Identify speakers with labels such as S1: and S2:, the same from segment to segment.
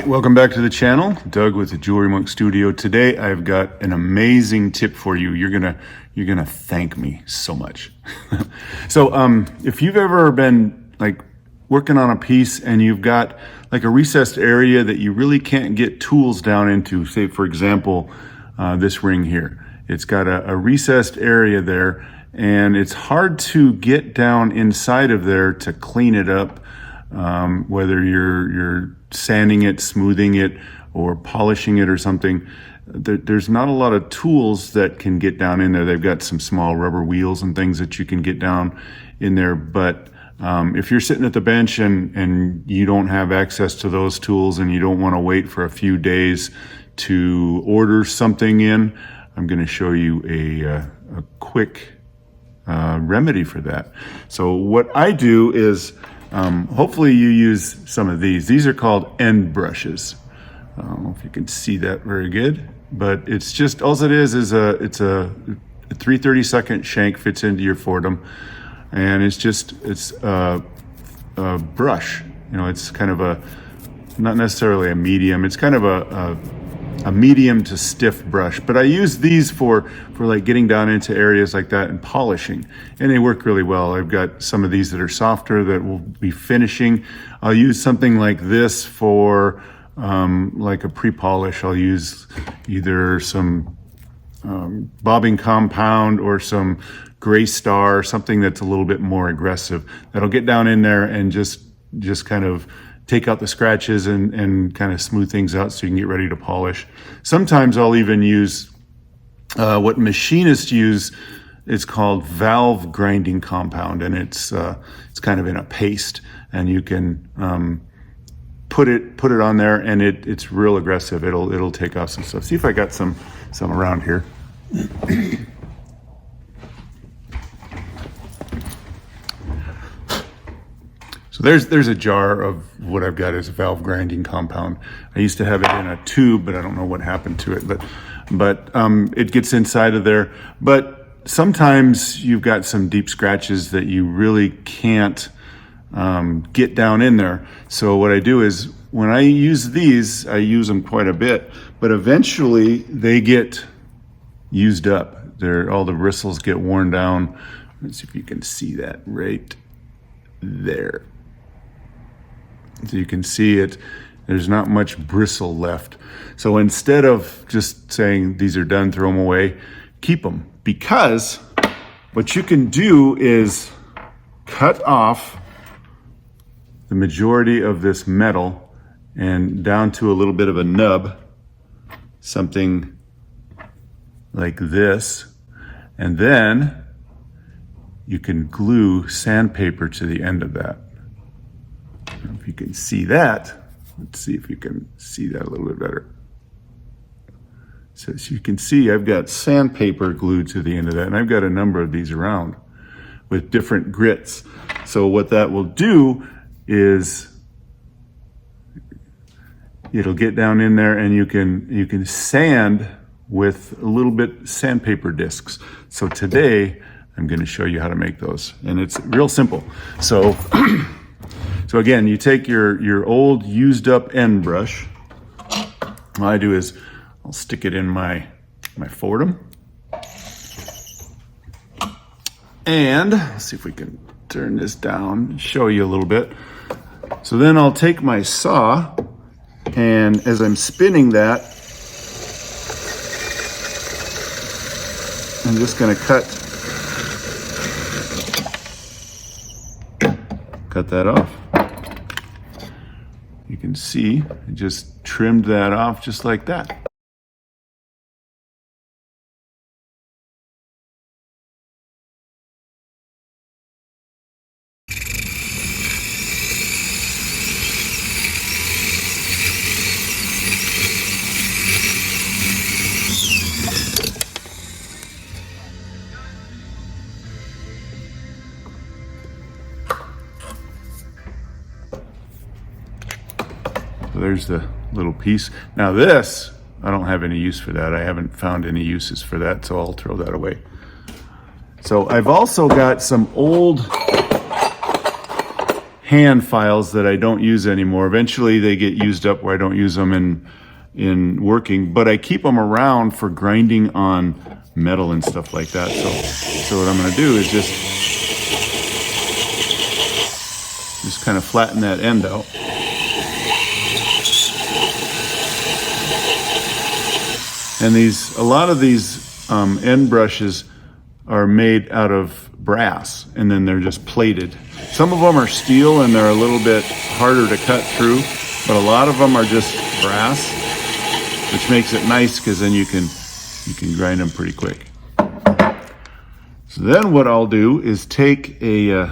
S1: welcome back to the channel. Doug with the JewelryMonk Studio. Today I've got an amazing tip for you. You're gonna thank me so much. So if you've ever been like working on a piece and you've got like a recessed area that you really can't get tools down into, say for example this ring here, it's got a recessed area there and it's hard to get down inside of there to clean it up, whether you're sanding it, smoothing it, or polishing it or something. There's not a lot of tools that can get down in there. They've got some small rubber wheels and things that you can get down in there, but if you're sitting at the bench and you don't have access to those tools and you don't want to wait for a few days to order something in, I'm going to show you a quick remedy for that. So what I do is, hopefully you use some of these. These are called end brushes. I don't know if you can see that very good, but it's just, all it is it's a 3/32 shank fits into your Fordham, and it's a brush. You know, it's kind of not necessarily a medium. It's kind of a medium to stiff brush, but I use these for like getting down into areas like that and polishing, and they work really well. I've got some of these that are softer that will be finishing. I'll use something like this for like a pre-polish. I'll use either some bobbing compound or some gray star, something that's a little bit more aggressive, that'll get down in there and just kind of take out the scratches and kind of smooth things out so you can get ready to polish. Sometimes I'll even use what machinists use. It's called valve grinding compound, and it's kind of in a paste, and you can put it on there, and it's real aggressive. It'll take off some stuff. See if I got some around here. So there's a jar of what I've got as a valve grinding compound. I used to have it in a tube, but I don't know what happened to it. But it gets inside of there. But sometimes you've got some deep scratches that you really can't get down in there. So what I do is when I use these, I use them quite a bit, but eventually they get used up. All the bristles get worn down. Let's see if you can see that right there. So you can see it, there's not much bristle left. So instead of just saying these are done, throw them away, keep them. Because what you can do is cut off the majority of this metal and down to a little bit of a nub, something like this, and then you can glue sandpaper to the end of that. If you can see that, let's see if you can see that a little bit better. So as you can see, I've got sandpaper glued to the end of that, and I've got a number of these around with different grits. So what that will do is it'll get down in there, and you can sand with a little bit sandpaper discs. So today I'm going to show you how to make those, and it's real simple. So so again, you take your old used up end brush. What I do is I'll stick it in my Fordham, and let's see if we can turn this down and show you a little bit. So then I'll take my saw, and as I'm spinning that, I'm just going to cut that off. You can see I just trimmed that off just like that. So there's the little piece. Now this, I don't have any use for that. I haven't found any uses for that, so I'll throw that away. So I've also got some old hand files that I don't use anymore. Eventually they get used up where I don't use them in working, but I keep them around for grinding on metal and stuff like that. So what I'm going to do is just kind of flatten that end out. And a lot of these end brushes are made out of brass, and then they're just plated. Some of them are steel and they're a little bit harder to cut through, but a lot of them are just brass, which makes it nice because then you can grind them pretty quick. So then what I'll do is take a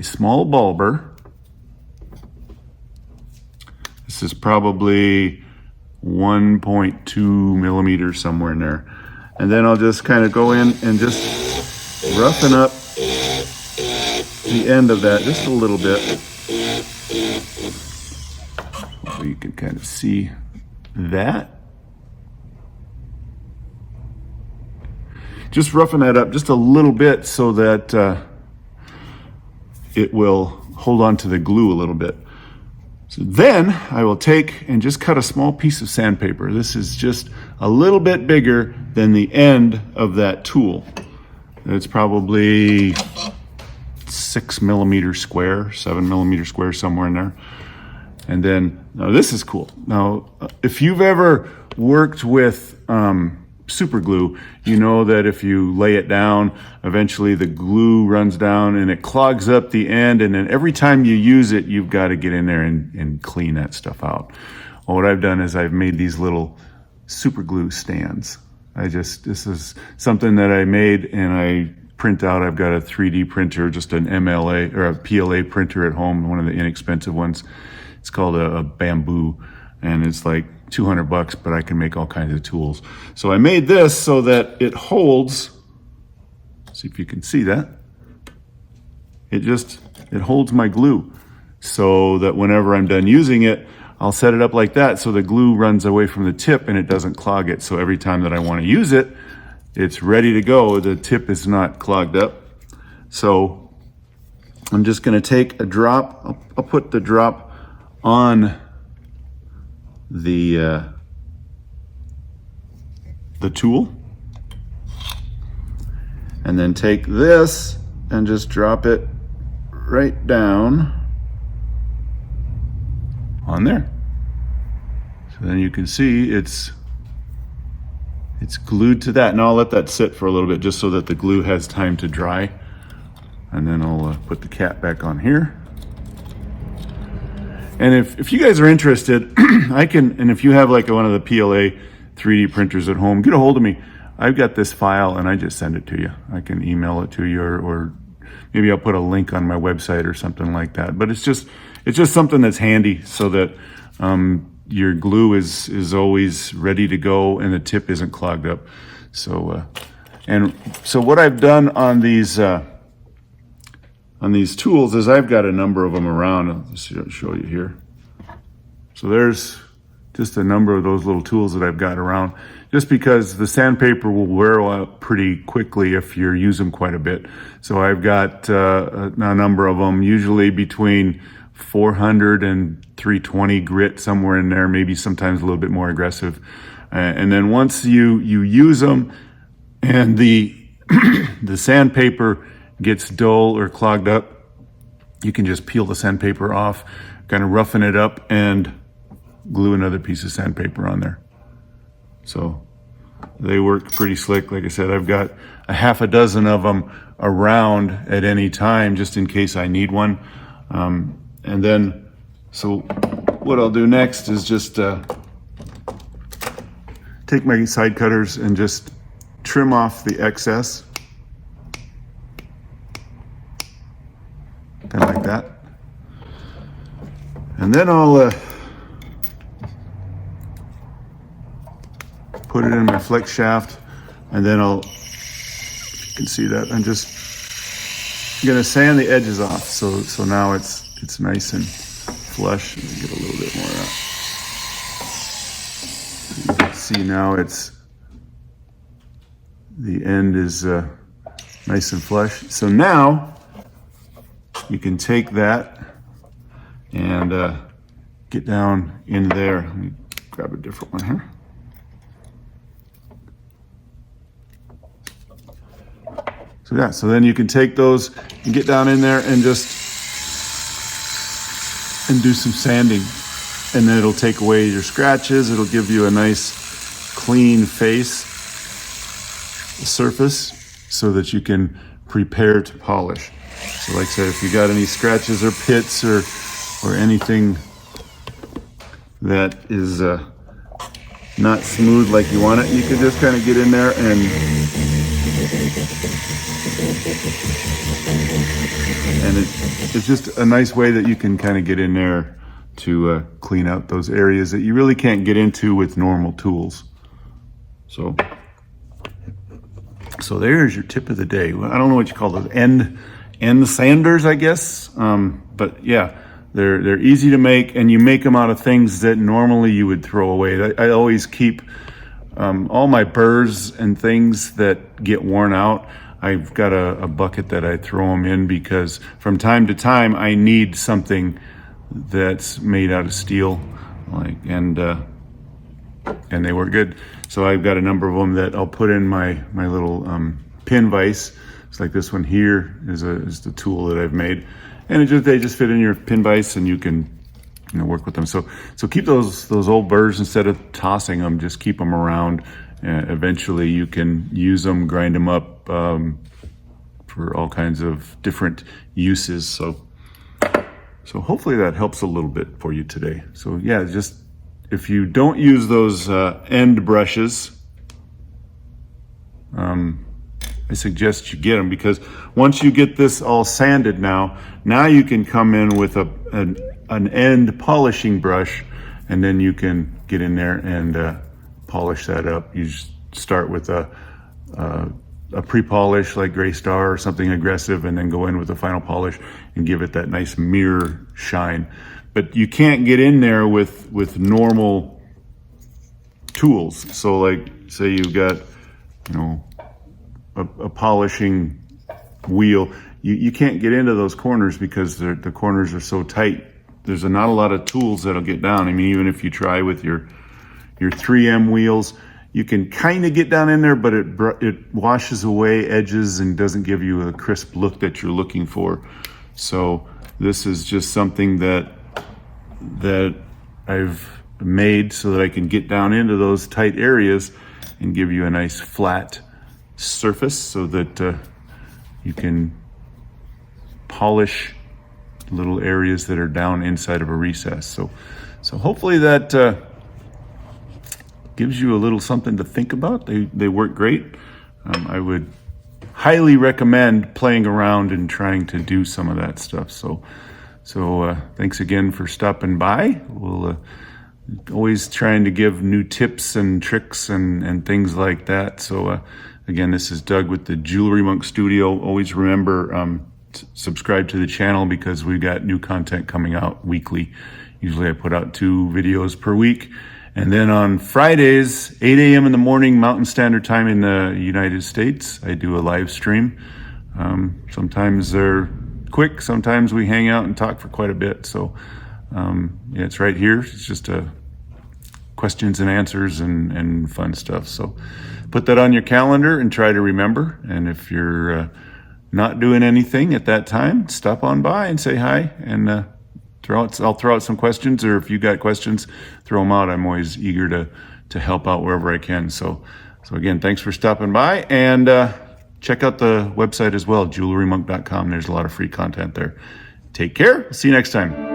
S1: small bulber. This is probably 1.2 millimeters, somewhere in there. And then I'll just kind of go in and just roughen up the end of that just a little bit. So you can kind of see that. Just roughen that up just a little bit so that it will hold on to the glue a little bit. So then I will take and just cut a small piece of sandpaper. This is just a little bit bigger than the end of that tool. It's probably 6 millimeter square, 7 millimeter square, somewhere in there. And then, now this is cool. Now, if you've ever worked with super glue, you know that if you lay it down, eventually the glue runs down and it clogs up the end, and then every time you use it, you've got to get in there and clean that stuff out. Well, what I've done is I've made these little super glue stands. This is something that I made and I print out. I've got a 3D printer, just an MLA or a PLA printer at home, one of the inexpensive ones. It's called a bamboo, and it's like $200, but I can make all kinds of tools. So I made this so that it holds, see if you can see that. It holds my glue so that whenever I'm done using it, I'll set it up like that so the glue runs away from the tip and it doesn't clog it. So every time that I want to use it, it's ready to go. The tip is not clogged up. So I'm just going to take a drop. I'll put the drop on the tool, and then take this and just drop it right down on there. So then you can see it's glued to that. Now I'll let that sit for a little bit just so that the glue has time to dry, and then I'll put the cap back on here. And if you guys are interested, and if you have like one of the PLA 3D printers at home, get a hold of me. I've got this file and I just send it to you. I can email it to you, or maybe I'll put a link on my website or something like that. But it's just something that's handy so that your glue is always ready to go and the tip isn't clogged up. So what I've done on these tools is I've got a number of them around. I'll just show you here. So there's just a number of those little tools that I've got around, just because the sandpaper will wear out pretty quickly if you use them quite a bit. So I've got a number of them, usually between 400 and 320 grit, somewhere in there, maybe sometimes a little bit more aggressive. And then once you use them and the sandpaper gets dull or clogged up, you can just peel the sandpaper off, kind of roughen it up, and glue another piece of sandpaper on there. So they work pretty slick. Like I said, I've got a half a dozen of them around at any time, just in case I need one. And then, so what I'll do next is just take my side cutters and just trim off the excess. Kind of like that. And then I'll put it in my flex shaft, and then if you can see that, I'm just gonna sand the edges off so now it's nice and flush. Let me get a little bit more out. You can see now the end is nice and flush. So now you can take that and get down in there. Let me grab a different one here. So yeah, so then you can take those and get down in there and just do some sanding, and then it'll take away your scratches. It'll give you a nice clean surface so that you can prepare to polish. So like I said, if you got any scratches or pits or anything that is not smooth like you want it, you can just kind of get in there and it's just a nice way that you can kind of get in there to clean out those areas that you really can't get into with normal tools. So there's your tip of the day. Well, I don't know what you call those, end sanders, I guess. But yeah, they're easy to make, and you make them out of things that normally you would throw away. I always keep all my burrs and things that get worn out. I've got a bucket that I throw them in because from time to time I need something that's made out of steel, and they work good. So I've got a number of them that I'll put in my little pin vise. It's like this one here is the tool that I've made, and they just fit in your pin vise, and you can work with them. So keep those old burrs, instead of tossing them, just keep them around. Eventually you can use them, grind them up for all kinds of different uses. So hopefully that helps a little bit for you today. So yeah, just if you don't use those end brushes, I suggest you get them, because once you get this all sanded now you can come in with an end polishing brush, and then you can get in there and polish that up. You just start with a pre-polish like Gray Star or something aggressive, and then go in with a final polish and give it that nice mirror shine. But you can't get in there with normal tools. So like, say you've got a polishing wheel, you can't get into those corners because the corners are so tight. There's not a lot of tools that'll get down. I mean, even if you try with your 3M wheels, you can kind of get down in there, but it washes away edges and doesn't give you a crisp look that you're looking for. So this is just something that I've made so that I can get down into those tight areas and give you a nice flat surface so that you can polish little areas that are down inside of a recess. So hopefully that gives you a little something to think about. They work great. I would highly recommend playing around and trying to do some of that stuff. So thanks again for stopping by. We'll always trying to give new tips and tricks and things like that. So again, this is Doug with the JewelryMonk Studio. Always remember, subscribe to the channel because we've got new content coming out weekly. Usually I put out 2 videos per week. And then on Fridays, 8 a.m. in the morning, Mountain Standard Time in the United States, I do a live stream. Sometimes they're quick. Sometimes we hang out and talk for quite a bit. So yeah, it's right here. It's just questions and answers and fun stuff. So put that on your calendar and try to remember. And if you're not doing anything at that time, stop on by and say hi, and I'll throw out some questions, or if you got questions, throw them out. I'm always eager to help out wherever I can. So again, thanks for stopping by, and check out the website as well, JewelryMonk.com. There's a lot of free content there. Take care. See you next time.